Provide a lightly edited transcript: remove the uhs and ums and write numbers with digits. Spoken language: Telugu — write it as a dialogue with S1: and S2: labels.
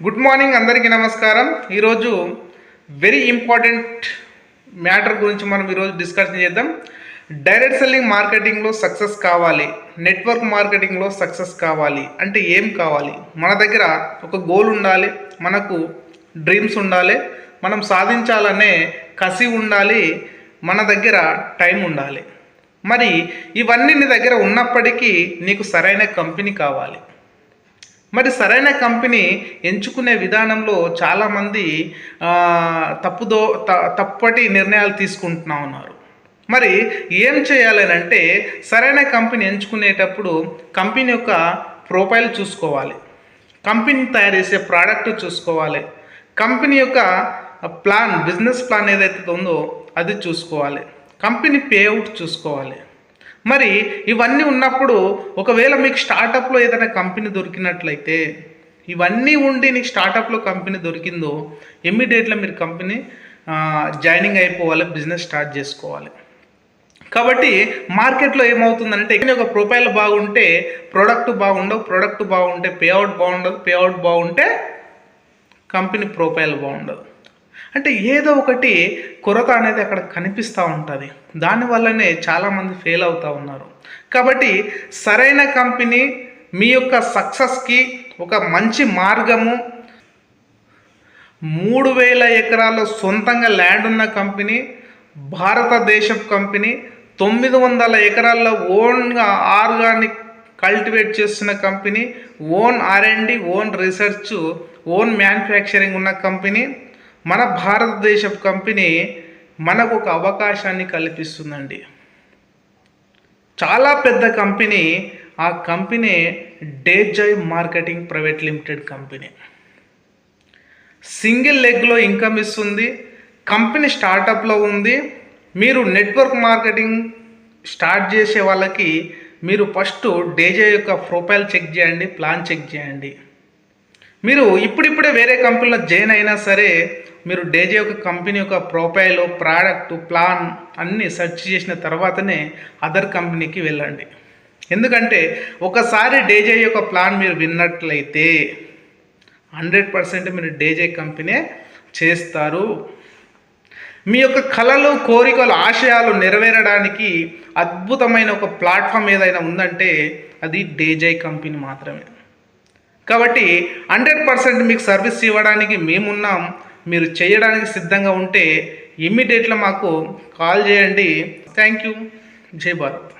S1: గుడ్ మార్నింగ్ అందరికీ నమస్కారం. ఈరోజు వెరీ ఇంపార్టెంట్ మ్యాటర్ గురించి మనం ఈరోజు డిస్కషన్ చేద్దాం. డైరెక్ట్ సెల్లింగ్ మార్కెటింగ్లో సక్సెస్ కావాలి, నెట్వర్క్ మార్కెటింగ్లో సక్సెస్ కావాలి అంటే ఏం కావాలి? మన దగ్గర ఒక గోల్ ఉండాలి, మనకు డ్రీమ్స్ ఉండాలి, మనం సాధించాలనే కసి ఉండాలి, మన దగ్గర టైం ఉండాలి. మరి ఇవన్నీ నీ దగ్గర ఉన్నప్పటికీ నీకు సరైన కంపెనీ కావాలి. మరి సరైన కంపెనీ ఎంచుకునే విధానంలో చాలామంది తప్పటి నిర్ణయాలు తీసుకుంటున్నా ఉన్నారు. మరి ఏం చేయాలని అంటే, సరైన కంపెనీ ఎంచుకునేటప్పుడు కంపెనీ యొక్క ప్రొఫైల్ చూసుకోవాలి, కంపెనీ తయారు చేసే ప్రోడక్ట్ చూసుకోవాలి, కంపెనీ యొక్క ప్లాన్, బిజినెస్ ప్లాన్ ఏదైతే ఉందో అది చూసుకోవాలి, కంపెనీ పేఅవుట్ చూసుకోవాలి. మరి ఇవన్నీ ఉన్నప్పుడు ఒకవేళ మీకు స్టార్టప్లో ఏదైనా కంపెనీ దొరికినట్లయితే, ఇవన్నీ ఉండి నీకు స్టార్టప్లో కంపెనీ దొరికిందో ఇమ్మీడియట్గా మీరు కంపెనీ జాయినింగ్ అయిపోవాలి, బిజినెస్ స్టార్ట్ చేసుకోవాలి. కాబట్టి మార్కెట్లో ఏమవుతుందంటే, ఒక ప్రొఫైల్ బాగుంటే ప్రోడక్ట్ బాగుండవు, ప్రోడక్ట్ బాగుంటే పేఅవుట్ బాగుండదు, పేఅవుట్ బాగుంటే కంపెనీ ప్రొఫైల్ బాగుండదు. అంటే ఏదో ఒకటి కొరత అనేది అక్కడ కనిపిస్తూ ఉంటుంది. దానివల్లనే చాలామంది ఫెయిల్ అవుతూ ఉన్నారు. కాబట్టి సరైన కంపెనీ మీ యొక్క సక్సెస్కి ఒక మంచి మార్గము. 3000 ఎకరాల్లో సొంతంగా ల్యాండ్ ఉన్న కంపెనీ, భారతదేశపు కంపెనీ, 900 ఎకరాల్లో ఓన్గా ఆర్గానిక్ కల్టివేట్ చేస్తున్న company, own R&D, own research, own manufacturing ఉన్న కంపెనీ, మన భారతదేశపు కంపెనీ మనకు ఒక అవకాశాన్ని కల్పిస్తుందండి. చాలా పెద్ద కంపెనీ. ఆ కంపెనీ డేజాయ్ marketing private limited company. Single లెగ్లో ఇన్కమ్ ఇస్తుంది. కంపెనీ స్టార్టప్లో ఉంది. మీరు నెట్వర్క్ మార్కెటింగ్ స్టార్ట్ చేసే వాళ్ళకి మీరు ఫస్ట్ డేజాయ్ యొక్క ప్రొఫైల్ చెక్ చేయండి, ప్లాన్ చెక్ చేయండి. మీరు ఇప్పుడిప్పుడే వేరే కంపెనీలో జాయిన్ అయినా సరే, మీరు డేజాయ్ యొక్క కంపెనీ యొక్క ప్రొఫైల్, ప్రోడక్ట్, ప్లాన్ అన్నీ సెర్చ్ చేసిన తర్వాతనే అదర్ కంపెనీకి వెళ్ళండి. ఎందుకంటే ఒకసారి డేజాయ్ యొక్క ప్లాన్ మీరు విన్నట్లయితే 100% మీరు డేజాయ్ కంపెనీ చేస్తారు. మీ యొక్క కళలు, కోరికలు, ఆశయాలు నెరవేరడానికి అద్భుతమైన ఒక ప్లాట్ఫామ్ ఏదైనా ఉందంటే అది డేజాయ్ కంపెనీ మాత్రమే. కాబట్టి 100% మీకు సర్వీస్ ఇవ్వడానికి మేమున్నాం. మీరు చేయడానికి సిద్ధంగా ఉంటే ఇమ్మీడియట్గా మాకు కాల్ చేయండి. Thank you. జై భారత్.